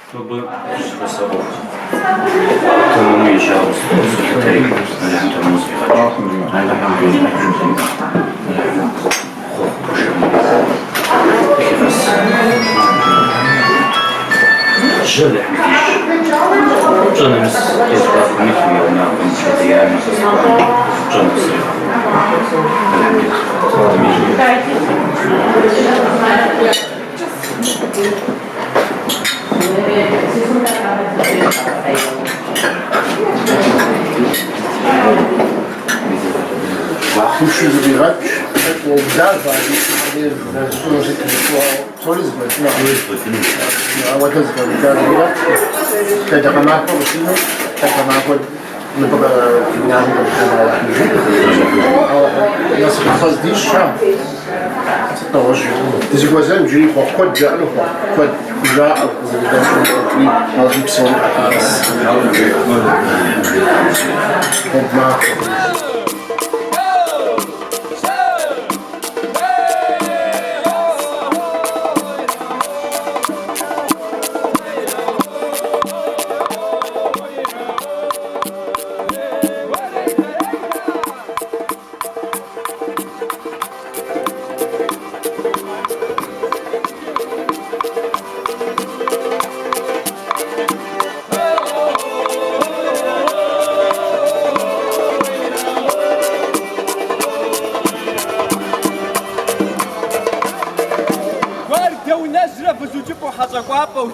Чтобы способствовать тому мы еще секретарь тому Жили Джонамс из Михаила на Кончатияна Джонамс Слушай, забирать, да, слушать, солист, а вот это, да, забирать, когда она получила, как она хоть не поняла, а я сказал, здесь шам, тоже, из глаза жили поход, джану, поход, джа, заведешь, и малжипсон,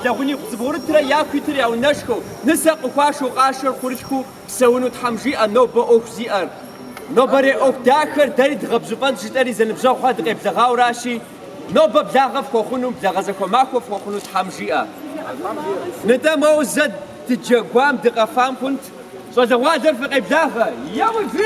لغني زبورترا يا كتري أو نشكو نسق وفاشو قاشر خرجكو سونو تحمجي النوبة أوف زيار نوبري أوف داخر داري دغبزوبان جتاري زنبزاو خاد غيب زغاو راشي نوبة بزاغف كوخونو بزاغزكو ماكو فوخونو تحمجي نتا موزد تجاقوام دغفام كنت صوزوادر في غيب زاغا يا وفي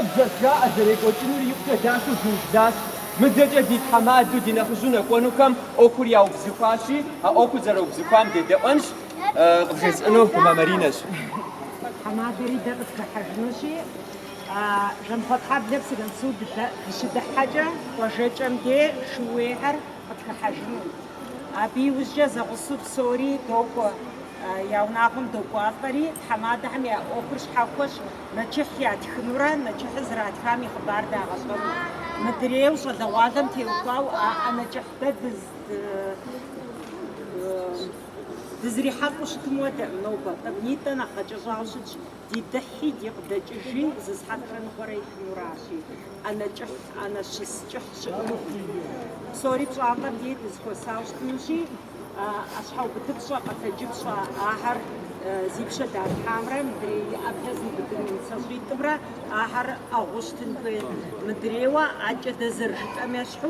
بزرجاء ذريك وتنور يقطع داسو جوزاس مدرجة دي حمادو دي نخزونا كونوكم أوكوريا وبزفاشي أوكو زرو بزفام دي دقنش قبجز إنو كما مارينش حمادري دقت كحجنوشي جم فتحة بنفس الانسود بشدة حاجة وجيجم دي شويهر قد كحجنو أبي وجز غصب سوري دوكو ياوناهم دوكو أفري حمادة هم يا أوكرش حاكوش نجح يا تخنورا نجح زرات فامي خبار دا غصب مدري وصل دوادم تيوكاو أنا جحت دزري حق وش تموت نوبة تبنيت أنا خجزا وش دي دحي دي قد جي زز حتى نخري نوراشي أنا جح أنا شس جح سوري بصعقة دي دزكو ساوس تمشي أصحاب بتبصع قد تجيب صع آخر زيبشة دار حامرة مدري أبهز بدون من صغير تبرة آخر أغسطن في مدريوا عجة دزرجت أمسحو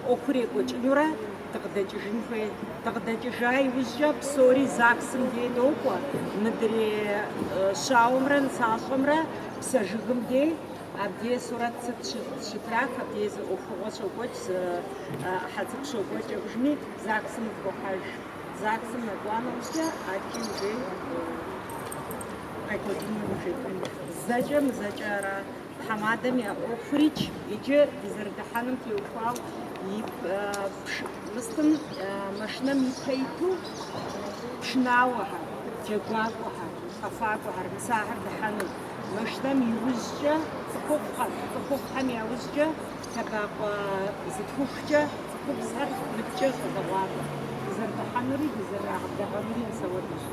أخري وجنورة تقدجين في تقدجاي وجب سوري زاكسم دي دوكوا مدري شاومرن ساسومرا بسجم دي أبدي صورة شتراك أبدي أخوة شوكوش حتى شوكوش يوجني زاكسم بوخاج زاكسم نقوانا وشيا أكيد دي أكيد نوجد زجم زجارة حمادم يا أخريج يجي يزردحانم تيوفاو مستم مشنم يخيتو شناوها جواقوها خفاقوها مساحر دحانم مشنم يوزجا تخوخها يوزجا تباقوا زتخوخجا تخوخزها بتجا خضواقو زردحانوري بزرع دهانوري نسودش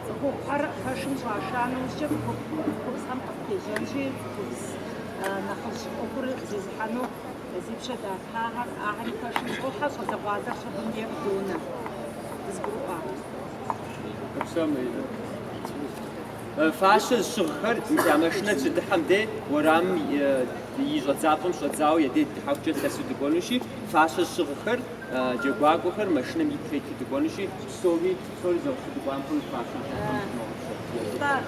تخوخر خشم صاشان وزجا تخوخزهم قبتيجانجي نخلص أخر زيزحانو زيبشة دارها أهل كاشين صوحة صدقاتها صدقية بدونا زبوقا فاش الشغل يا مشنا تدحم دي ورام يجزاهم شزاو يدي حاجة تسود تقولنشي فاش الشغل جواكو خر مشنا يتفيت تقولنشي سوري زوج تقولن كل فاش دا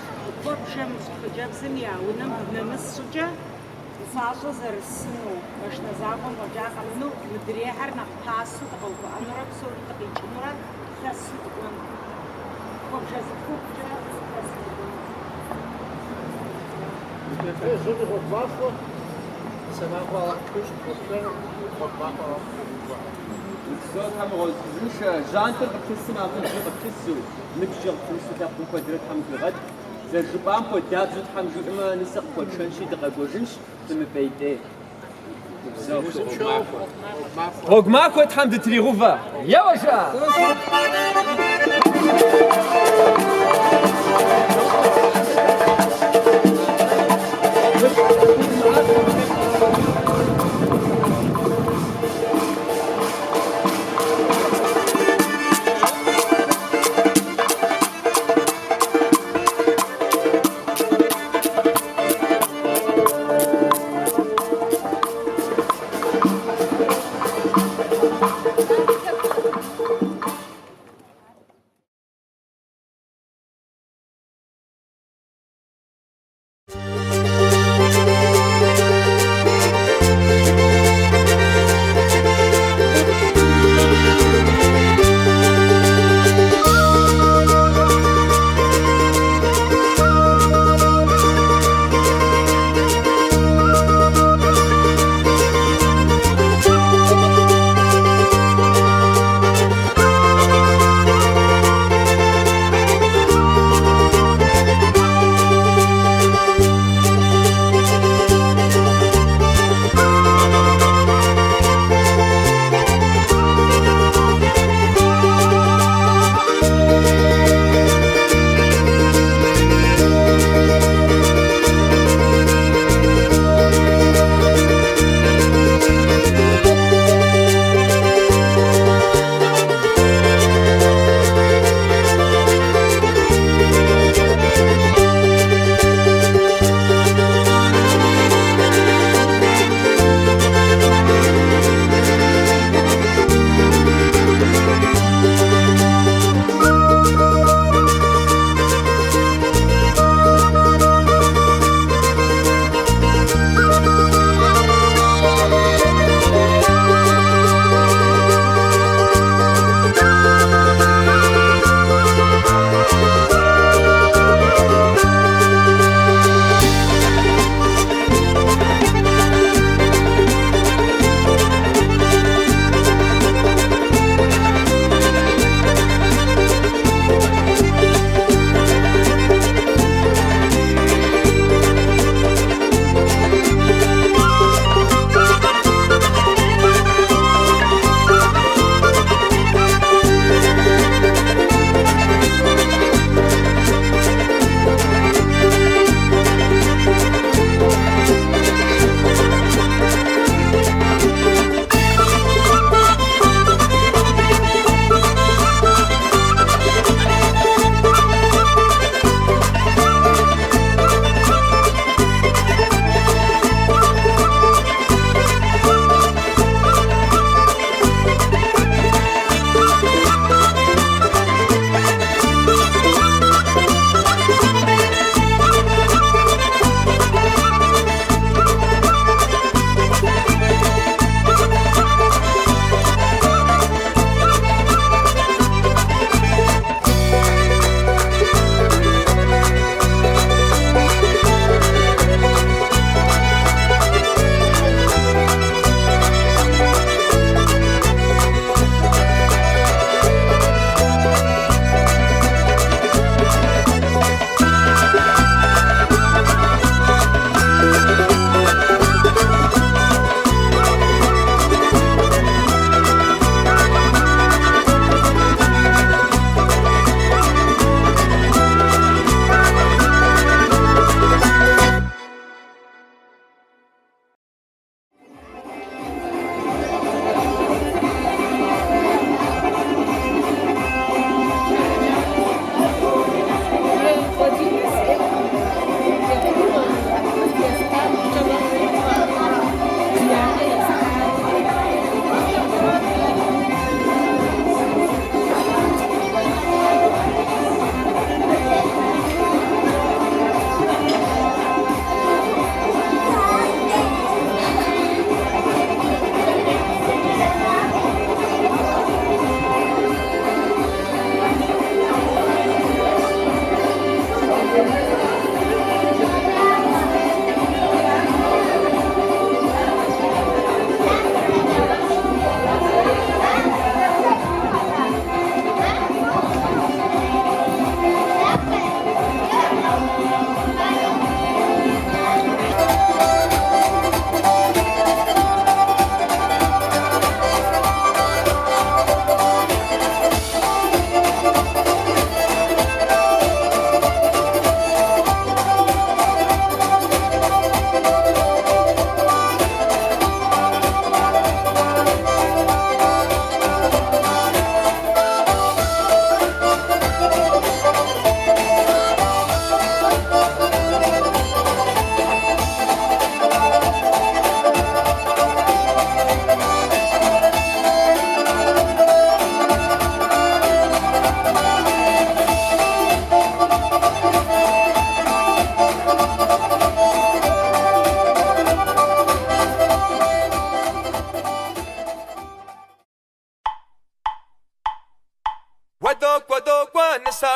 بورشم سجاب زميا ونم بنمس سجا فاش زرسنو مشنا زاقم وجاك منو مدري هرنا حاسو تقول أنا رب سوري تقيج نورا خسو تقول بورشة زكوب Zonder wat waffelen, ze maken wel kust of wat waffelen. زود هم غوزش جانتر بكسم عقل جي بكسو نبجر فلسو تاقو قدرت هم غد زرجبان قد داب زود هم جو إما نسق قد شنشي دقاقوجنش تم بيتي غوغما قد هم دتري غوفا يا وجه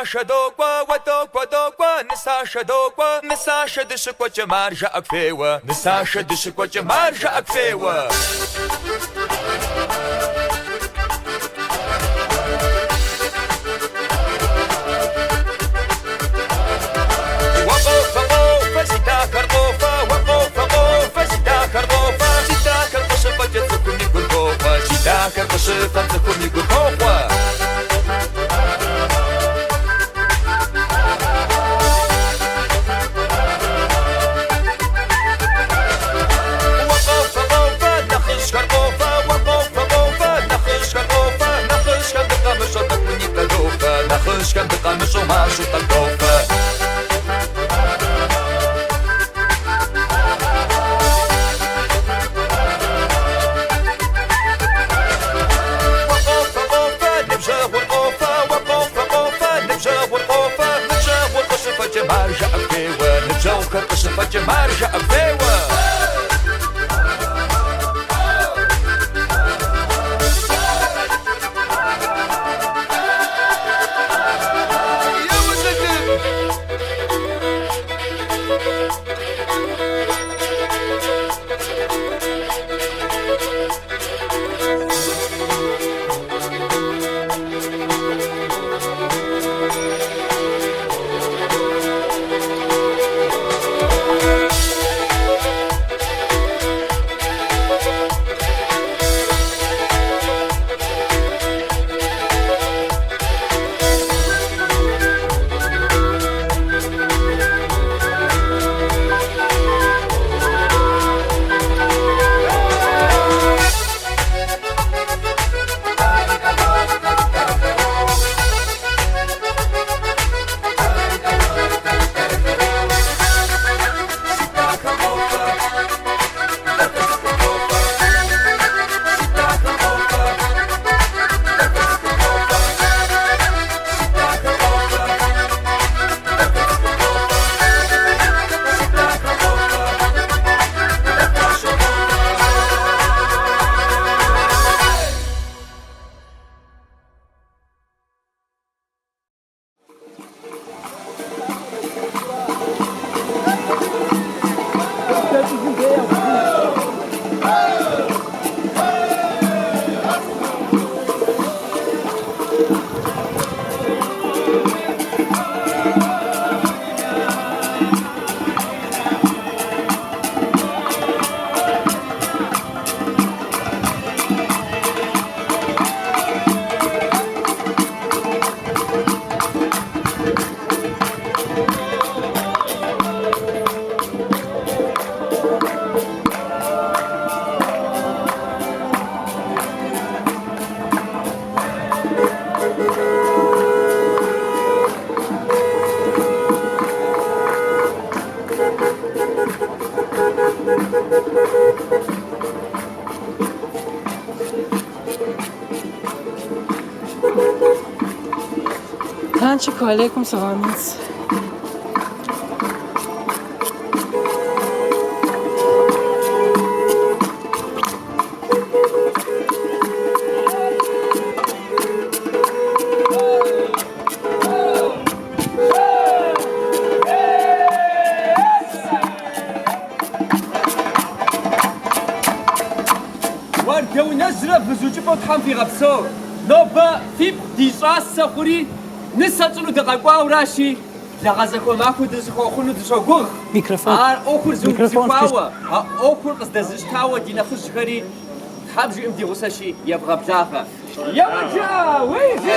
Shadokwa, Watokwa, Dokwa, Nisa Shadokwa, Nisa Shadishikwa Jamarja Akfewa, Nisa Shadishikwa Jamarja Akfewa. Kan de kamer zo maar zo te kopen. Marja Akfewa, Nibzoka, Kasafadja Marja Akfewa. Tančiko, alaikum salamic. وردو نزرة بزوجي بوتحام في غبسو نوبا فيب دي صاصة خوري نساتلو دقاقوا وراشي لغازكو ماكو دزخو خونو دزخو غوغ ميكروفون. اوكور زوج ميكروفون زخواوا اوكور قصد زشتاوا دينا خش خري حابجي امدي غساشي يبغى بزاخة يا وجا ويجي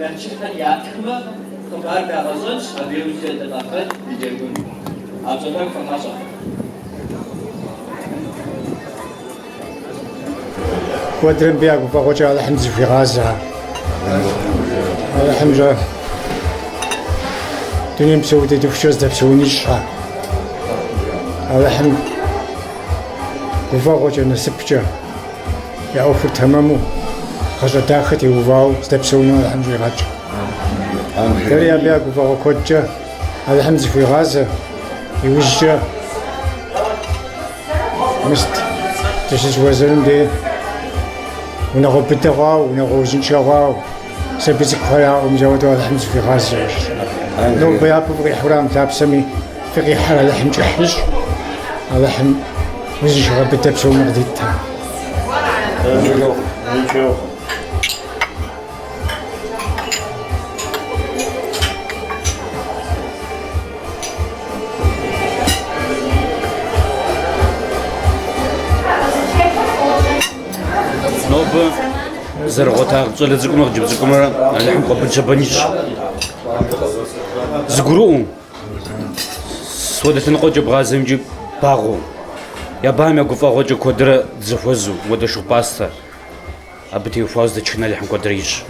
Gerçekten yaptığımı kadar da azınç, bir ülkede dahil biliyorum. Azından kalmaz. ودرن بياك وفاقوجا على حمزة في غازة على حمزة دنيا مسودة دفشوز دفشونيش على حم وفاقوجا نسبجا يا أوفر تمامو خشى داختي وفاو دفشونا على حمزة في غازة دريا بياك وفاقوجا على حمزة في غازة يوجا مست تشيش وزن دي ونغو بدغاو ونغو زنشاغاو سبزك خيا ومزودو الحمز في غازة لو بيابو بغي حرام تاب سمي في غي حالة لحم جحش لحم وزنشاغا بتبسو مغديتها زرغوتا صلى زكمر جب زكمر اللحم قبل شبانيش زغرو سودة نقو جب غازم جب باغو يا باهم يقفا غوجو كودرا زفوزو ودا شو باستا ابتي وفاز دا تشنا اللحم كودريش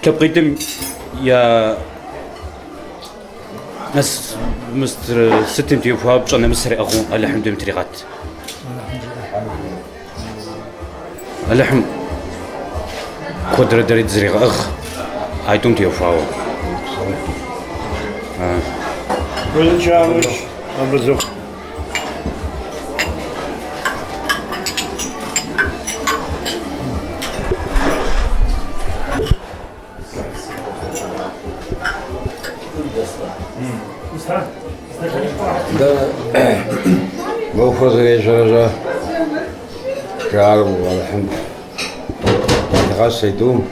كبقيتم يا ناس مستر ستم تيوفا بجانا مسري اغو اللحم دوم تريغات اللحم كودرة دريد زريغ أخ هايتون تيوفاو ولجامش أبزوخ موفوز رجع شعروا الحمد غسيتهم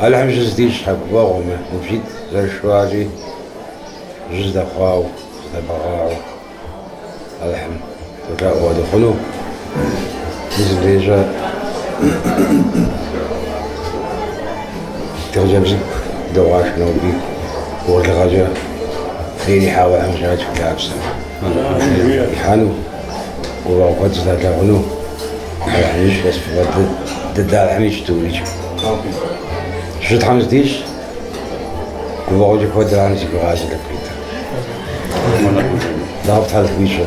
الحمد جزديش حق باغهم ومشيت زي الشواجي جزد أخواو جزد بغاو الحمد وجاءوا ودخلوا نزل رجع ترجع بزك دواش نوبي والغجا ليني حاول أمشي في كابسة يحانوا وقد زاد غنو الحميش بس ضد الحميش توريج شفت حمص ديش وبقول لك ودي عندي في غازة البيت ضربت على الكويشة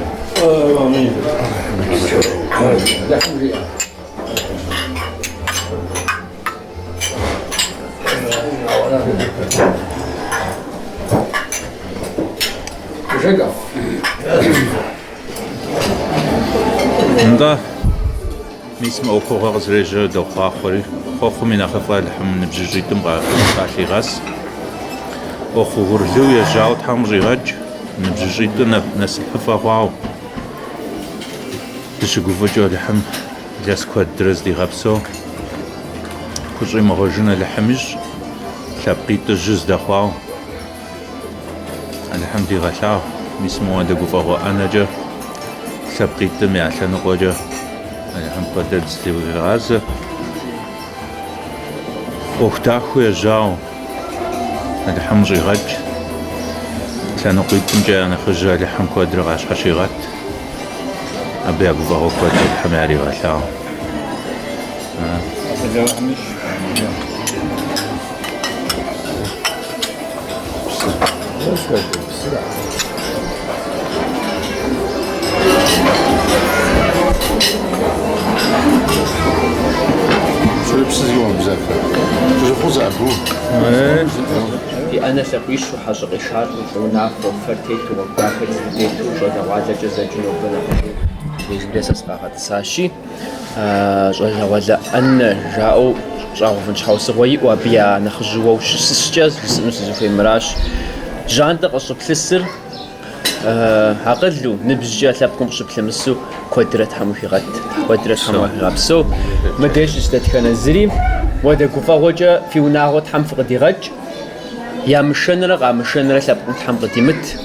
دا ميسم أو كوغاز رجع دو خاخوري خاخو من أخفى لحم نبجيتم قاعد غاس أو خورجو يجاو تحم رجاج نبجيتم نسحفة واو تشوفوا فجأة لحم جاس كود درز دي غابسو كوجي مغوجنا لحمج لابقيت الجز دخواو الحم دي غشاو ميسم وادا قفاو أنا جا لابقيت مي عشان نقوجا الحم قدر تستوي غازة وقتاخو يجاو الحم رغج كانوا قيتم جاي أنا خرجا لحم قدر غاش حشيغات أبي أبو بغو قدر الحماري غاشاو شو بسيزيون بزاف جو خوز عبو أنا سقيش وحشق إشهار ونعرف وفرتيت وقافت ديت وجود واجد جزء جنوبنا بيجلس أسقاط ساشي جزء ولا أن جاءوا جاءوا في حوس غوي وبيا نخرجوا وش سجز في مراش جان تقص بسر عقلوا نبجي أتلقكم شبه مسو قدرت حمو في غد قدرت حمو في غابسو ما ديش استدكان الزريم ودا كوفا وجا في وناغوت حم في غدي غج يا مشنرة لابقم تحم قديمت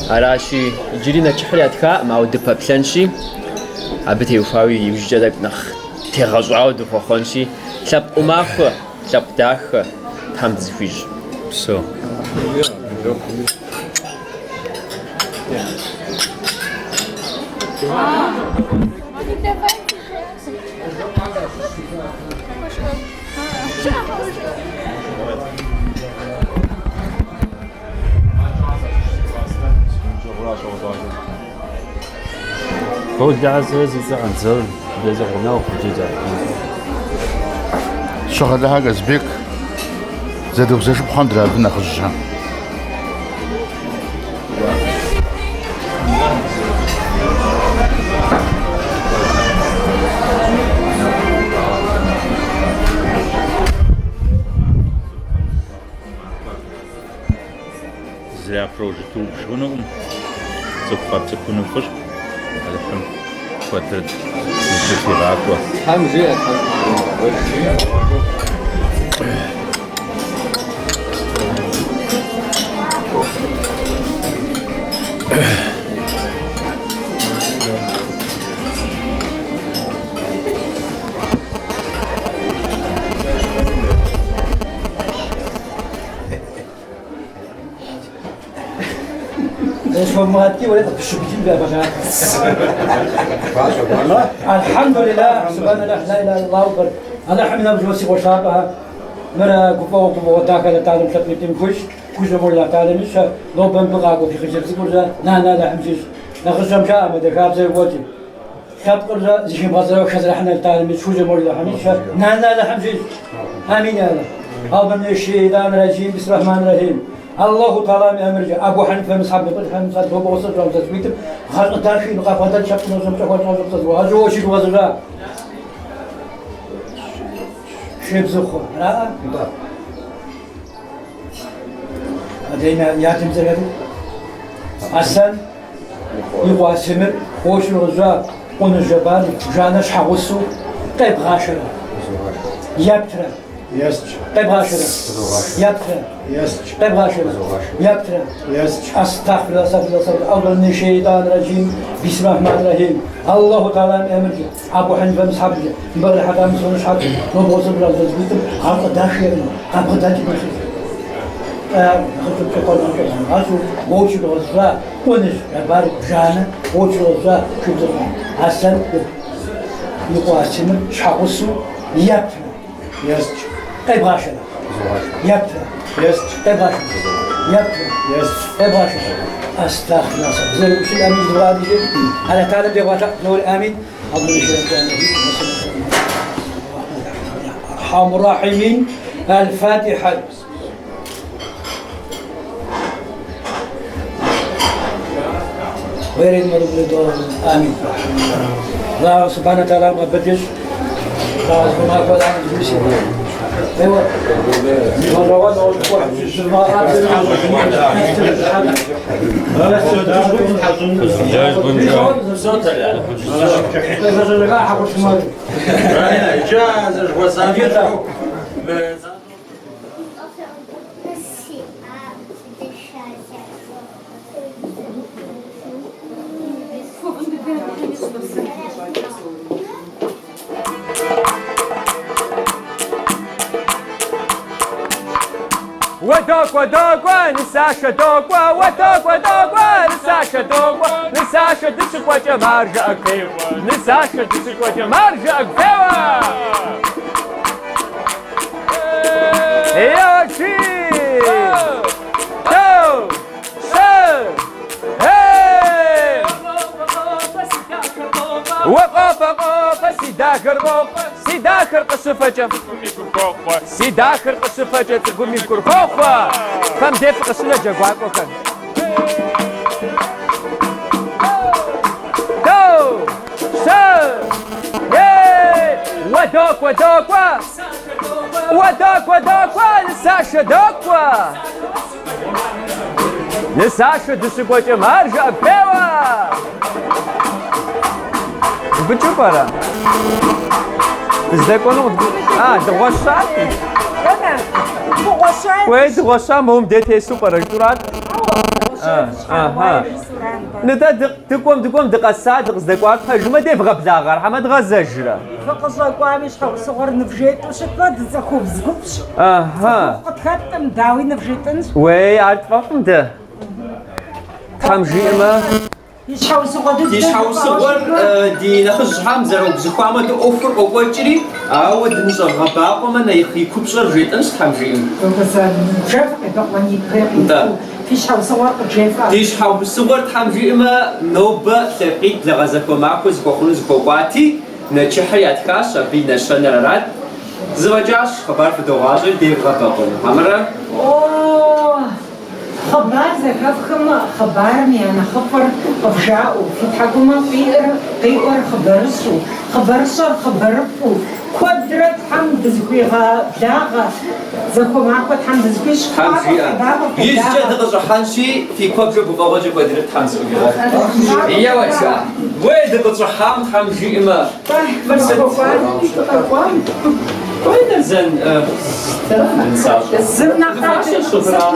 عراشي جرينا تحرياتك ما ود بابلانشي عبتي وفاوي يوجدك نخ تغزعو دفخونشي لب أماخ لب داخ تام زفيج Все. هو الدعسة عن زر لازم غناء وخجيجة شغل لها قزبيك زادوا بزاش بخندرة بنا خجها زرع بروجكتو شغنو تبقى تكون فش الحمد قدرت نشوف العقوة الحمد لله سبحان الله لا اله الا الله اكبر انا حمنا بجوسي وشابها مرا كفو كفو تاكل تعلم تقنيتم كوش مولا تعلم مش لو بنبغاكو في خشب سيقول نا لا حمشيش نخشم جاء مدكاب زي وجه شاب قرزا زي بازار خزر احنا تعلم شو مولا حميش نا لا حمشيش امين يا الله او من الشيطان الرجيم بسم الله الرحمن الرحيم الله تعالى أمر أبو حنيفة مصحاب بقول حنيفة مصحاب هو وصل جام تسويتم خارج داخل نقابة شاب نظام شاب نظام تسوي هذا هو شيء وزراء شيء بزخو لا هذينا ياتم زرقة أحسن يقوى سمر وش الرجاء ونجبان جانش حوسو طيب غاشرة يبتر طيب غاشرة يبتر طيب غاشرة يبتر أستغفر الله أستغفر الله أستغفر الله أعوذ من الشيطان الرجيم بسم الله الرحمن الرحيم الله تعالى أمرك أبو حنيفة مصحابك مبغي حتى مسون شحال نبغى صبر على زوجتهم خلق داخل خلق داخل خلق تقول أنا أشوف موش الغزاة ونش عبارة جانا موش الغزاة شو تفهم حسن يقاسم شحوسو يبتر طيب غاشرة يبتر طيب غاشرة يبتر طيب غاشرة أستغفر الله زين وش الأمين الغادي أنا تعلم بيغاتا نور آمين الله يشهد أرحم الراحمين الفاتحة غير المرض آمين الله سبحانه وتعالى ما بدش الله سبحانه وتعالى جلسي ايوه مرات واحد في السماء جاهز بنجا صوت جاهز ودوق نساشا دوق ودوق نساشا دوق نساشا دشك وجه مرجعك فيوا نساشا دشك وجه مرجعك فيوا يا شي تو شو هي وقف سيداكر سيداكر قصفة سيداكر قصفة تقول من كركوفة فم ديف قصنا جاكواكو كان تو شو هي ودوق نساشا دوق نساشا دسكوتي مرجع بيوا بتشوفها ازاي كانوا دغوشات انا دغوشات وين دغوشات هم ديتي سوبر ريستورانت نتا دقوم دقسات دقوات حجمة دبغ بلاغر حمد غزجرة فقصة قوامي شخص صغر نفجيت وشكلت زخوب زقبش قد ختم داوي نفجيتنش وي عارف فهم ده حمجيمة يشحو صغر دي نخش حمزة وبزخوامة دو أوفر أوجري أو دنزا غباق ومن يخي كوبشر جيتنش حمجيم بس شاف قطعني بريق تيشحو صور جيفا تيشحو بالصور حمجيمة نوبة تقيت لغزك ومعكو زكوخنو زكوقاتي نتشحيات كاش بين شنرات زواجاش خبر في دوغاجر دي غباقون همرا خبر زكافكم خبرني أنا خبر أفجاؤه في حكومة قير خبرفو قدرت حمد زكويغا بلاغا زكو معقد حمد زكويش يسجد غزو حنشي في كوبجو بغاوجو قدرت حمد زكويغا يا وجه وين غزو حمد إما وين زن زبنا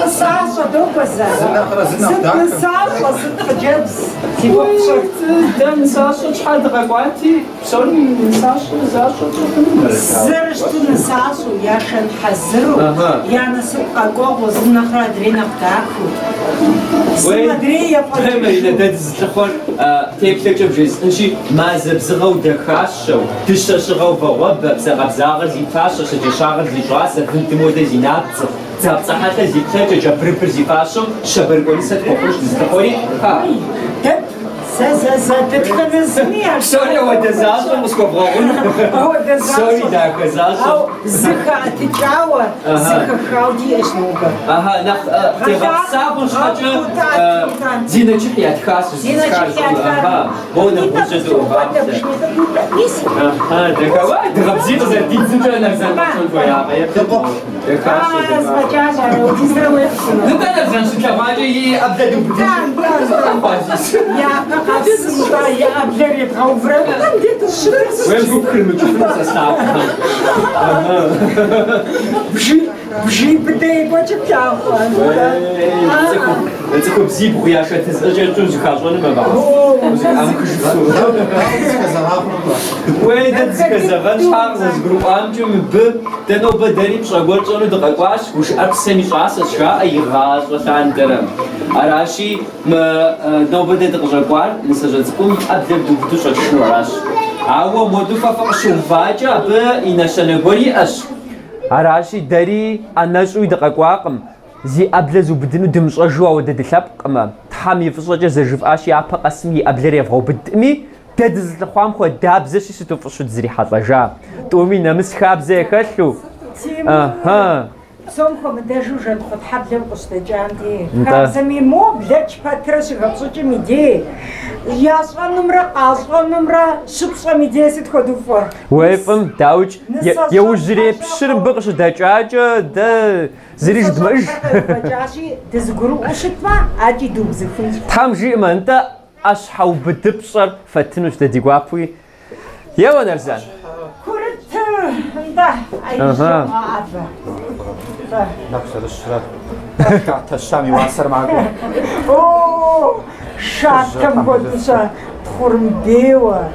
نساش دوبزا زبنا نساش جبس دم نساش شحال دقيقاتي سوري نساش زرشت نساش يا شن حزرو يا نسوق قوق وزبنا خرادرينا بتاعكو وين دري يا فاطمه الى دز تخون تيب تكتب جيز انشي ما زبزغو دكاشو تشتشغو بوب بزغبزاغ زي فاشو شجي شاغل زي جواسه بنت موده زي نابت زابص حتى زي تاجا جبربر زي فاشو شبرقولي ستخوش دزتخوري ها تتخذ زميع سوري هو دزازو مسكو بغاون هو دزازو سوري داك دزازو زكا تتعاور زكا خاودي اشنوبه نخ تغصابو شحاجة زينة شحيات كاسو زينة شحيات بونا بوجدو بابسة دكا واي دغبزينو زي ديزنجو نفزان بطن فوياغا يبدو دكاشو زبجاجة لو تزروي نتا نفزان شكاواجة يأبدو بديش يا قاسم يا أبلغي بغوفرة نديت الشرس وين بكل مجفنا سستعب بجي بدي بوجه بتاعه تكون بزي بغياشة تزأجر توزي خاصونا ما بعض وين دزك زغن شحال زغرو أمجو مب تنو بدري بشغل تونو دقاقواش وش أبسمي شاسة شاء أي غاز وثان درم أراشي ما نو بدي دقاقوار نسجل تقوم أبدأ دوبتوش أشنو راش أو مودوفا فقشو فاجا بإنا شنقوري أش أراشي داري أناشو دقاقواقم زي أبلزو بدنو دمشاجوا وددلاب قما تحامي فصاجة زرجف أشي أبا قسمي أبلري يفغو بدمي تدز لخوام خو دابزش ستو فشو تزري حطجا تومي نمس خابزة خلو سومكم داجو جد خد حبل القسطجان دي كازمي مو بلاتش باترس غبصوجي ميدي ياسوا نمرة قاصوا نمرة شبصة ميدي ست خدوفا ويفهم داوج يوجري بشرم بقش داجاجة دا زريج دمج داجاجي تزغرو وشتما أجي دوبزفين تامجي ما أنت أشحو بدبشر فتنوش تديقوابوي يا ونرزان كورت ده أي شيء عارفة نفس الشرط كعت الشامي وعصر معكم أوه شاتم بدوسا تخرم ديوة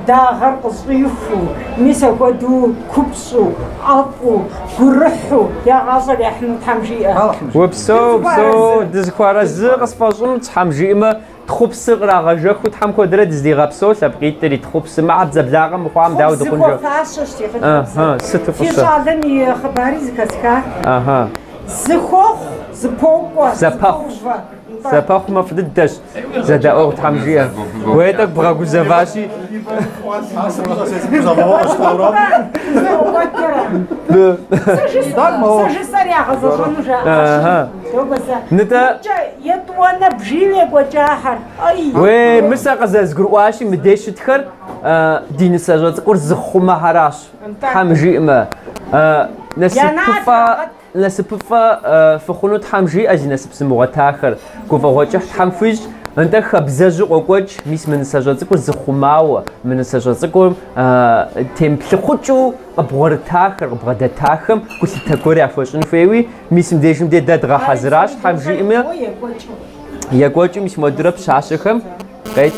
دا غرق صيفو ميسا ودو كبسو عطو قرحو يا غاصر يا حنو تحمجيئة وبسو دزكوارا زغس فاصون تحمجيئة تخوب صغرا غجاكو تحمكو درد زدي غابسو سابقيت تري تخوب سماع بزبلاغم وخوام داود قنجو زكو فاشش تيخد ستة في فصل صعدني خباري زكاسكا زخوخ زبوكوا زباخ ما فددش زادا أو تحمجيئة ويدك بغاقو زفاشي نتا يطوانا بجيلك وجاحر وي مساق زازقرواشي مديش تخر دين ساجات قرز زخوما هراش حمجي ما نسبفا فخونو تحمجي أجي نسب سموغا تاخر كوفا وجه تحمفيج أنت خبزة قوقج ميس من سجاتكو زخماو من سجاتكو تمبل خدشو أبغر تاخر أبغر تاخم كل تكوري عفوشن فيوي ميس مديشم دي دادغا حزراش حمجي إما يقوجو ميس مدرب شاشخم قيت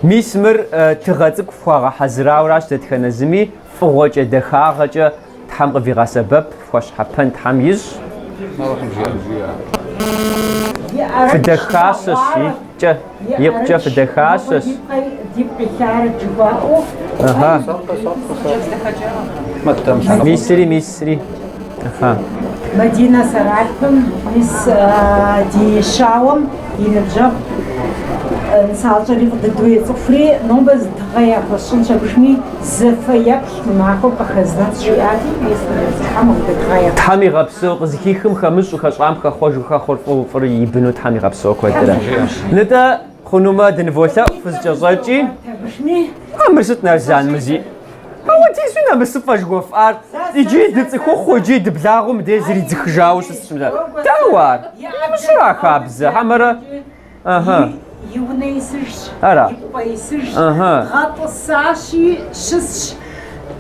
ميس مر تغاتك فوغا حزراو راش تتخنزمي فوغوجة دخاغجة تحم غفيغا سبب فوش حبن تحميز في دخاسس يقجا في دخاسس اها ميسري اها مدينة سرعتكم مس دي شاوم ينجم نسالجري ضدوي صفري نوبز تغير خصوصا شبشمي زفيك معكم بخزنات شيئاتي يسحمو تغير تحمي غبسوق زكيكم خمس وخشام خخوج وخخرفو فري يبنو تحمي غبسوق ودرا نتا خنوما دنفوتا فز جزاجي عمرست نرجان مزي هو تيسونا مسفاش غوفار يجي دتخو خوجي دبلاغو مديزري دخجاوش اسمدا تاوار مش راخا بزا حمرا اها يونيسش أرا يبايسش غاطساشي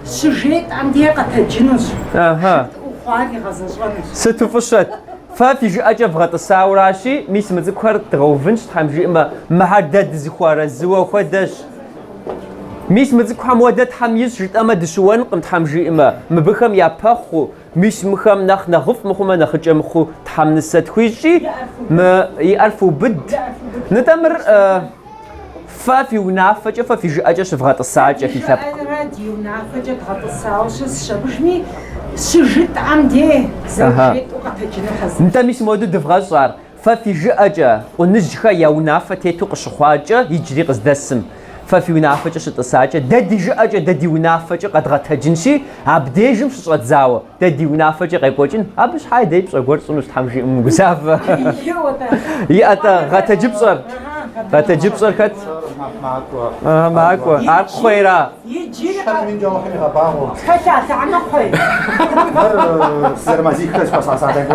شجيت عندي قتجنوش وخالي غزجنوش ستفشت ففي جاء بغط الساوراشي ميس مذكر تغوفنش تحمجي اما محدد زخوار الزوا وخدش ميس مذكر حمودت حميس جت اما دشوان قمت حمجي اما مبخم يا بخو مش مخم نخف مخما نخج مخو تحمنست خويجي ما يعرفوا بد نتمر فافي ونافجة ففي جاء شفغات الساعة في ثب راديو نافجة غط الساعة شبشمي سجت عندي زوجت وقتجنا حزن انت مش مودو دفغاش صار ففي جاء ونجخا يا ونافة تيتوق شخواجة يجري قصد السم ففي ونافجة شط الساعة ددي جاء ددي ونافجة قد غتهجنشي عبديجم شط زاوة ددي ونافجة غيقوجن عبش حاي ديب صار قرص ونش تحمشي مقسافة يأتا غتجيب صار غتجيب صار كت معكوا عارف خيرا يجي من جوا خلي غباغو خشاش عنا خوي سر مازيك كاش بس عصاتك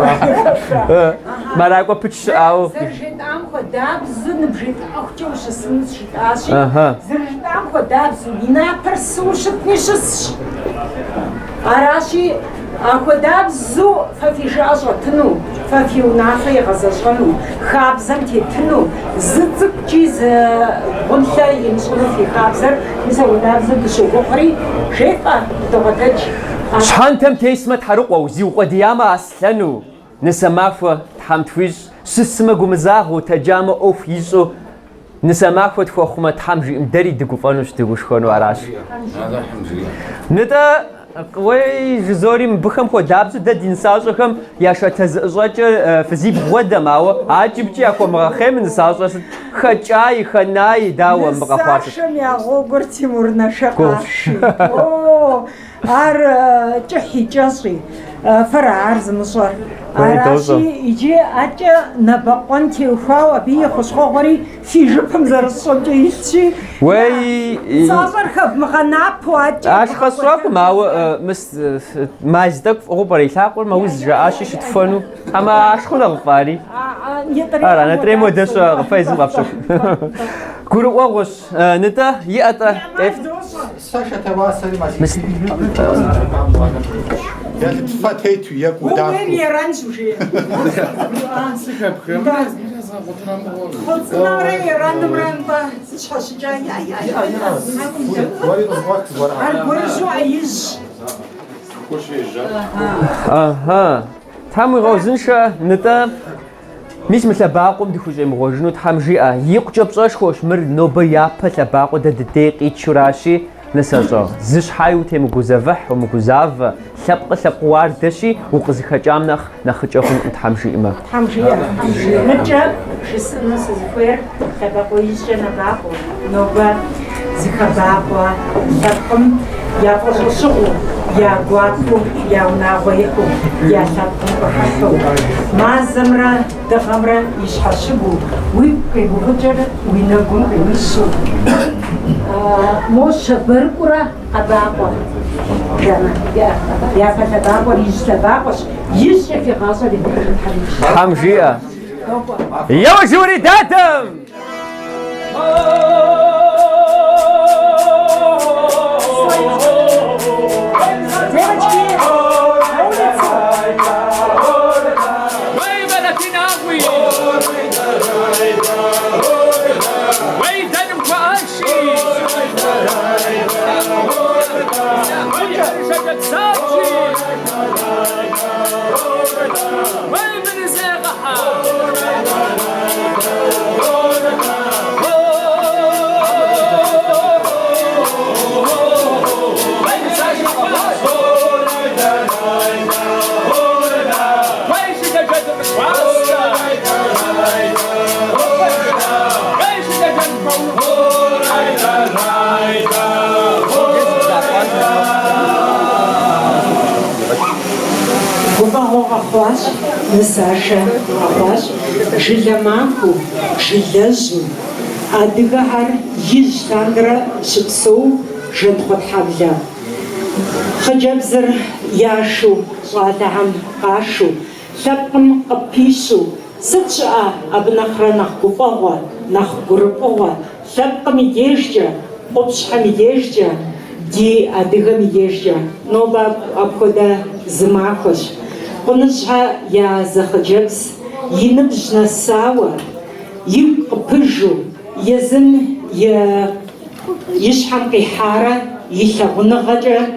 مراكوا بتش او زرجت عم خداب زن بجيت اختي وش سنس شت اشي زرجت عم خداب زينا برسو شتني شس اراشي خداب زو ففي جاجة تنو ففي ونافي غزجنو خابزن تنو زتك جيز غنشا يمشون في خابزر مسوي نابزن بشو بخري شيفا دوغتج شحال تم تيسمة حرق وزيو قدياما أسلنو نسمعفو تحمتويج سسمة قمزاغو تجامع أوف يسو نسمعفو تفوخما تحمجي مدري دقوفانوش دقوشخونو عراش نتا قوي جزوري مبخم خو دابزو دا دينساجخم ياشا تزجاجة فزيب غودا ماو عاجبتي اكو مغخيم نساجة خجاي خناي داو مغفارش نساشم يا غوغر تيمور نشقاشي اوه ار جحي جاسي فرع عرض مصر عراشي يجي اجا نبقون تيوفاو ابي خسخوغري في جبهم زرصون جيشي وي صابر خب مغنابو اجا اش خسراكو ماو مس مازدك غبري لاقول ما وز جاشي شتفنو اما اشخون غفاري ارا نتريمو دش غفايز مابشو كورو واغوش نتا ياتا كيف ساشا تواصل مازيك يا تفتيتو يا كودا وين يرانش وشي خلصنا وري راندم رانبا شاش جاي البرشو عيش اها تامو غوزنشا نتا مش مثل باقوم دخوجي مغوجنو تحمجيئة يقجب صاش خوش مر نوبا يابا لباقو دا دقيقي تشوراشي نساجو زش حايو تيمو قوزافح ومقوزاف لبق واردشي وقزي خجام نخجاخون تحمجيئة تحمجيئة نجاب شس نسا زفير تباقو يشجنا باقو نوبا زكا باقو لبقم يا شغل يا قواتو يا وناغويكو يا شابكم بحثو ما زمرا دغمرا يشحشبو ويبقي بغجر وينقون ويشو موش برقرا أباقو يا فتباقو يشتباقوش يشتى في غاصة لبقر الحبيب حمجيئة يا وجوري داتم Ахваш, Саша, Ахваш, Жилямаку, Жилязу, Адыгахар, Ижтандра, Шипсу, Жентхотхабля. Хаджабзар Яшу, Ладахам Кашу, Лапкам Капишу, Сача, Абнахранах Купава, Нахгурпова, Лапкам Ежджа, Обшхам Ежджа, Ди Адыгам Ежджа, Нова Абхода Змахош. Конышха я захаджабс, Йиныбж насауа, Им Капыжу, Язым я Ишхам Кайхара, Йихагунагаджа,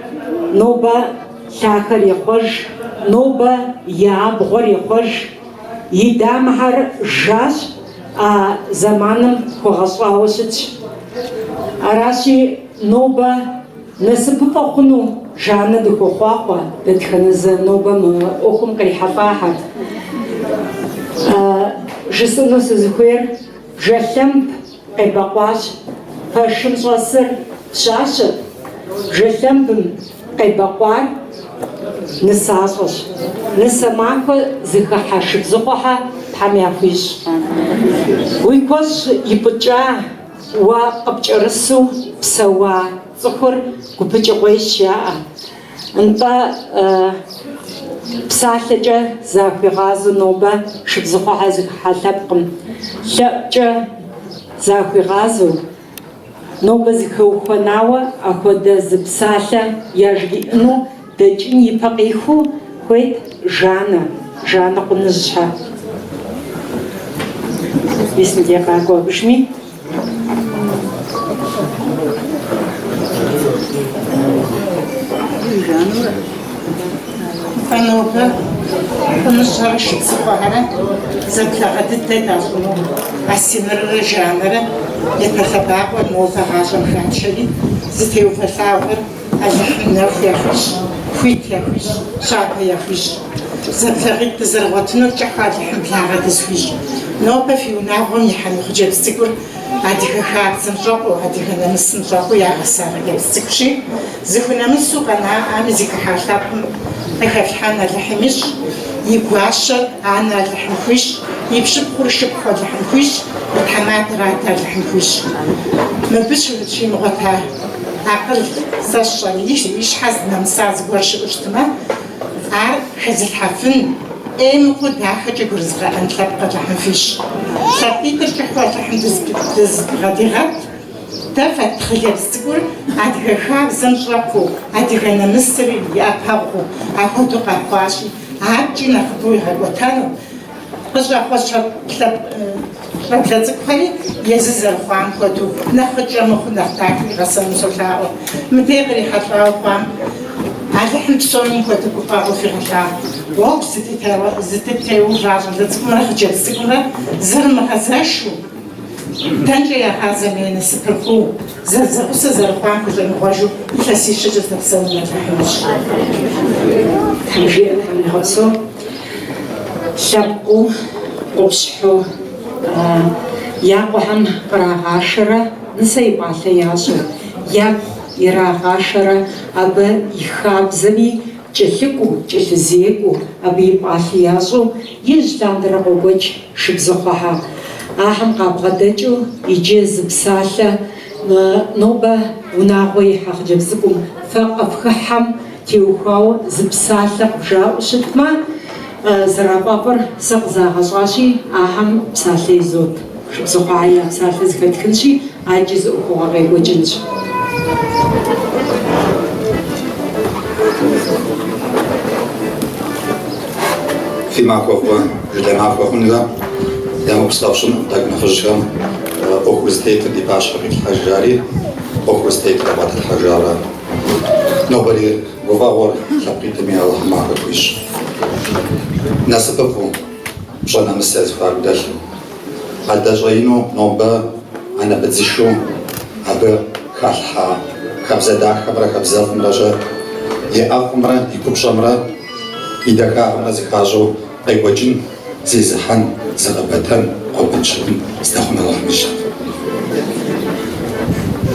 Ноба Лахар Яхож, Ноба Ябгор Яхож, Йидамхар Жаш, а Заманом Когасваусич. Араши Ноба Насыпапахуну. Жана духохвахва, датханаза нобам охум кайхафахат. Жесуно сузухуер, жахлямп кайбакваш, пашим шасыр, шашат, жахлямпым кайбаквар, нысасваш. Нысамаква зихахашик зухаха, тамяфиш. Уйкош ипуча, уа капчарасу, псауа, цухур, Купичаквейшя. Анта Псаладжа Захвигазу Ноба, Шибзухазик Халапкам. Лапча Захвигазу Ноба Зихуханава, Ахода Зипсала, Яжгину, Дачини Пакиху, Хует Жана, Жана Кунжа. Если я как обшми. Панове, поношар шицухара, затлахатите дазуно, асинер жанера, епахабаба нова газом ханчали, зитеуфасауэр, азахнер яхиш, хуит яхиш, шапа яхиш, затлахит зарватно чахат хамплага дисхиш. Но пафиунавон яхан хджебстикур, адиха хатсам жоку, адиха намисм жоку ягасара гебстикши, зихунамису кана амизика халтапм. Ахафхана лахмиш, Iguasha, Anna Lahmfish, Yipship Kurship Hodlahmfish, Hamat Rata Lahmfish. Mabish with Shimota, Apple, Sasha, Yish has them Saz worship Ushtama, Ar has it happen, Aim would Hajagurza and Lapka Lahmfish. Sapiter Chahwataham this Radirat. Tafat Khayabskur, at her half Zamshaku, at the mystery Yapaku, I hold to Papashi, I had Gina Fuha Watano. Was yes, a farm for two, Nafajamahunataki, Rasam Sotao, Mederi Hatao, I let him sewing for the Kupa of Firata, walks the Titeo Rajan, that's Mahajab, Zerma Hazashu. Tangia has a man as a perfume. Zazakus are pampers and Waju, facetious of some Tangia and also Shabu, Obsho, Yaquaham, Parahashara, the same Bathayasu, Yap, Irahashara, Abba, Ihabzani, Chehiku, Chehizeku, Abi Bathayasu, used under a witch, Shibzohaha. Aham Kabradaju, Ijiz Psala, Noba, Unaway Hajabzikum, Far of Kaham, Tiuhao, Zipsala, Shitma, زرابابر سقزا غشاشي أهم بسالي زود زقايا بسالي زكت كنشي عاجز أخوة غير وجنش في معكوفة جدا معكوفة نلا يا مبستوشن تاك نخرجهم أخو ستيت اللي باش في الحجاري أخو ستيت رباط الحجارة نوبري غوفاور لقيت مي الله ما كويش ناسبكم جانا مستاز فاردل هذا جاينو نوبا أنا بتزشو أبا كالحا كابزدا كبرا كابزاف مراجع يا أخمرا يكوب شمرا إذا كان زكاجو أي وجن زيزحن زغبتن أو بنشن استخدم الله مشان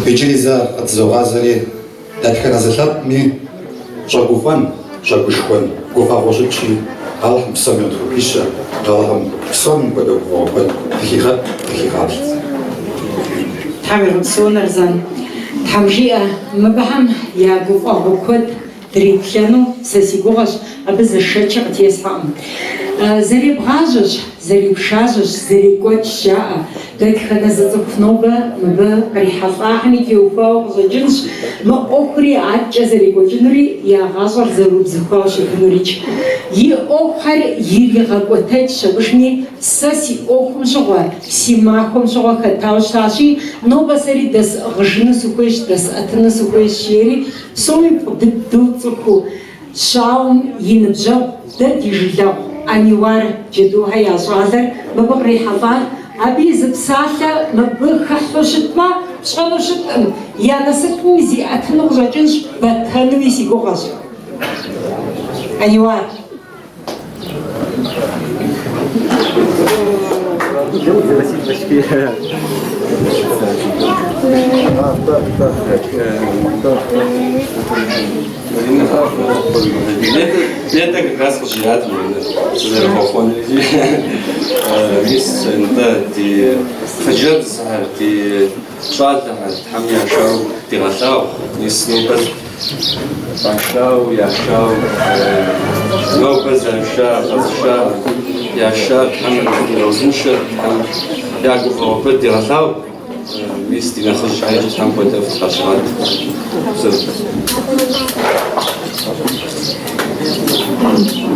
بيجيزا أتزوغازري لكن أزلت مي جاكوفان جاكوشكون كوفا وجدشي الله مسمى تروكيشة الله مسمى بدو وقل تخيغات تحمل سونرزان تحمجيئة مبهم يا كوفا وقل دريكلانو سسيغوغاش أبز الشجع تيسحام زري بغاجش زري بشاجش زري كوتش جاء لك خنا زتف نوبة مبا ريحة طاحني كيوفاو زجنش ما أخري عجز زري كوتشنري يا غاجر زروب زخاش كنوريش ي أخر يري غاقوتاج شبشني ساسي أخم شغوا سيماكم شغوا كتاوش تاشي نوبة سري دس غجن سكويش دس أتن سكويش شيري سومي بدو تسكو شاوم ينبجو دردي جلاو أنيوار جدوها يا صادر مبغري حضار أبي زبسالة مبغخ شتما شغلو شتم يا نسك ميزي أتنو جاجنش بتهنو يسي غوغاش أنيوار Это как раз пожирает зарабатывание. Мисс, это ти фаджат, ти шалта, хамия шау, ти гашау, мисс нубас, пашау, яшау, нубас, яшау, гашау, яшау, хамия розмуша, я говорю, ти гашау. Мисс, ти нахожишь, а я же там пойду в Хашмат.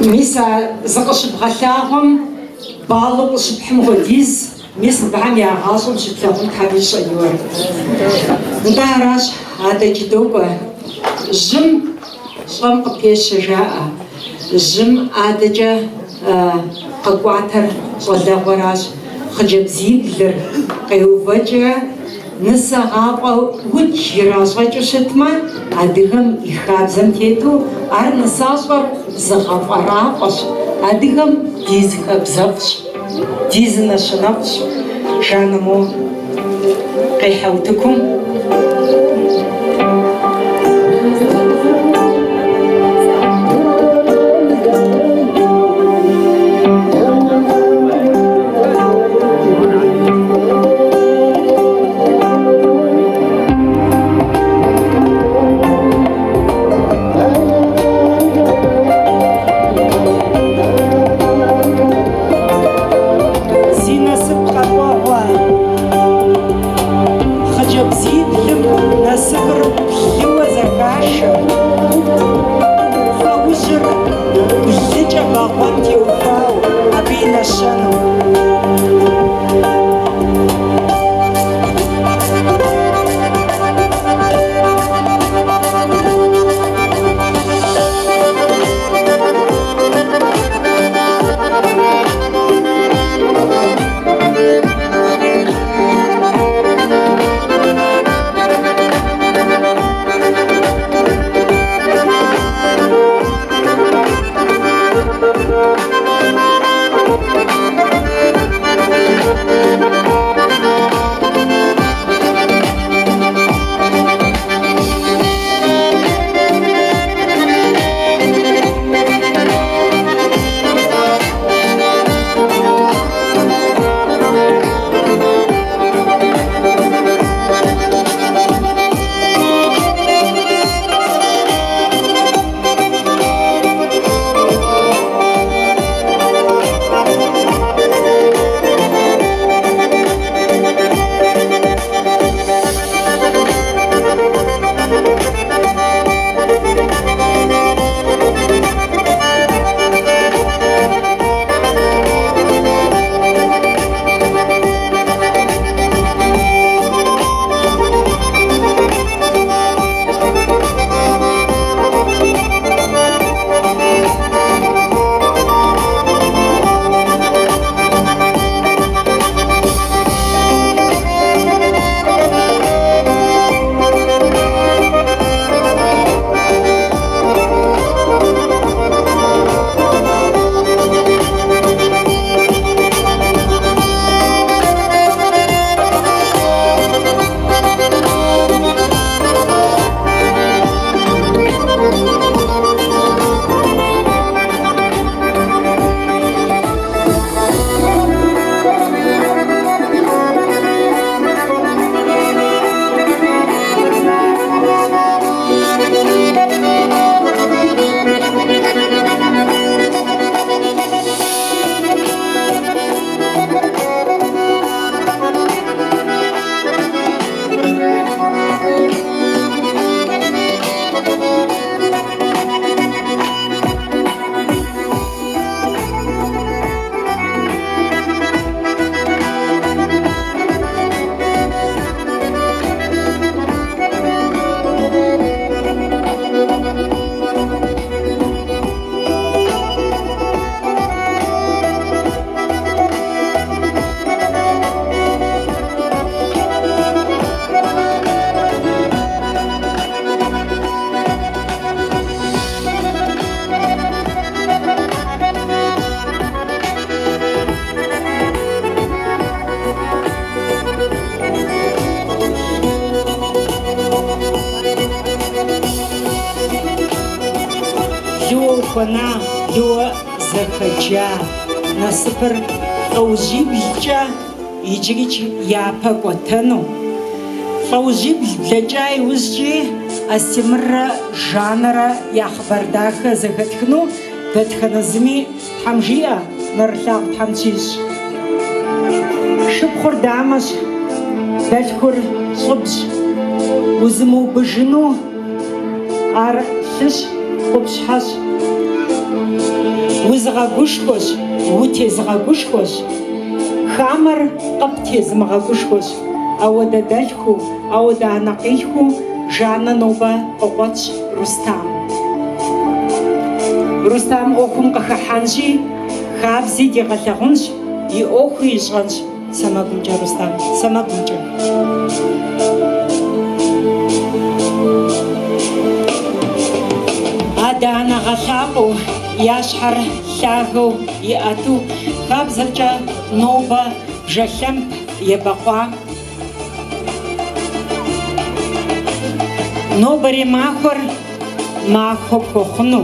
ميسا زقش بغلاهم بالو شبحم غديز ميس بعم يا غاصم شتلاهم تحبيش أيوة ندارش هذا جدوبة جم صم قبيش شجاعة جم عادجة قواتر صلى وراش خجب زيد لر قيوفجة نسا غاقو وجه راسوجو شتما عدهم يخاب زمتيتو عر نساسور زغاف عراقش عدهم ديز خبزفش ديز نشنفش شانمو قيحوتكم зэхэджа насыпыр лӏэужьиблкӏэ иджырикӏ япэ кӏуэтэну. Лӏэужьибл блэкӏа иужькӏи Астемыррэ Жаннэрэ я хъыбар дахэ зэхэтхыну дэтхэнэ зыми Тхьэм жиӏэ, нэрылъагъу Тхьэм трищӏ. Шыпхъур дамэщ, дэлъхур щӏыбщ, узымыубыжыну ар лъыщ, къупщхьэщ. Узыгъэгушхуэщ, утезыгъэгушхуэщ, хамэр къыптезымыгъэгушхуэщ. Ауэдэ дэлъхуу, ауэдэ анэкъилъхуу Жаннэ нобэ къыкъуэтщ Рустам. Рустам ӏуэхум къыхэхьэнщи, хабзи дигъэлъэгъунщ, и ӏуэхуи ищӏэнщ. Сэмэгумкӏэ Рустам, сэмэгумкӏэ. Адэ-анэ гъэлъапӏэу, я щхьэр лъагэу иӏэту, хабзэркӏэ нобэ бжэлъэмп ебэкъуа. Нобэри махуэр махуэ пхуэхъуну,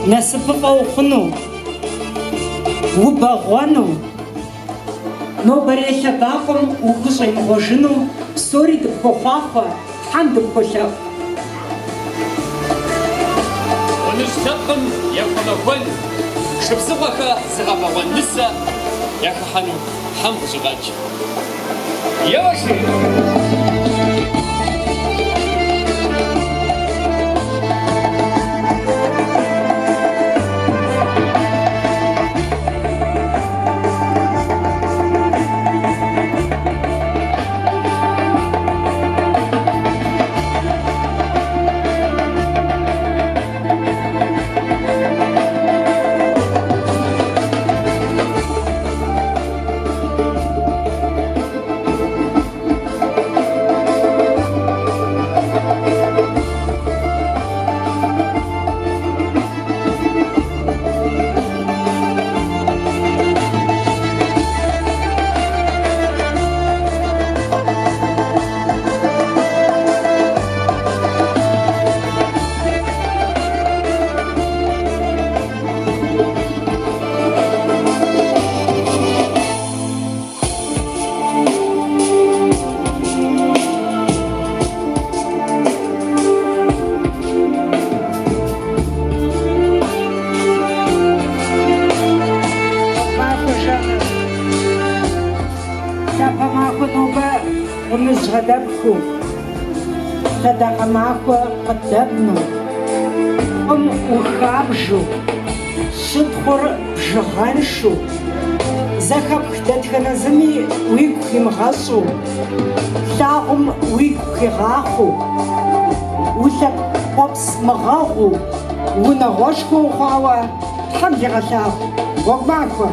насыпыфӏэ ухъуну, убэгъуэну, нобэри лъэбакъуэм ухущӏемыгъуэжыну, псори дыпхуэхъуахъуэ, Тхьэм дыпхуэлъэӏу. Уныжьтэкъым ехъумэхуэн, шыбзыгъуэхэ зыгъэбэгъуэн нысэ яхыхьэну Тхьэм къыщыгъэкӏ. Еуэши! Згадавку, Тадакамахуа къыдэбну, Ӏум Ухабжу, Щытхъур бжыгъэншу, Зэхэпх дэтхэнэ зыми уигу химыгъэщӏу, Лъагъум уигу хигъахъуу, Улъэпкъ къуэпс мыгъэгъуу, Унагъуэшхуэ ухъуауэ Тхьэм зегъэлъагъу, Гъуэгу махуэ!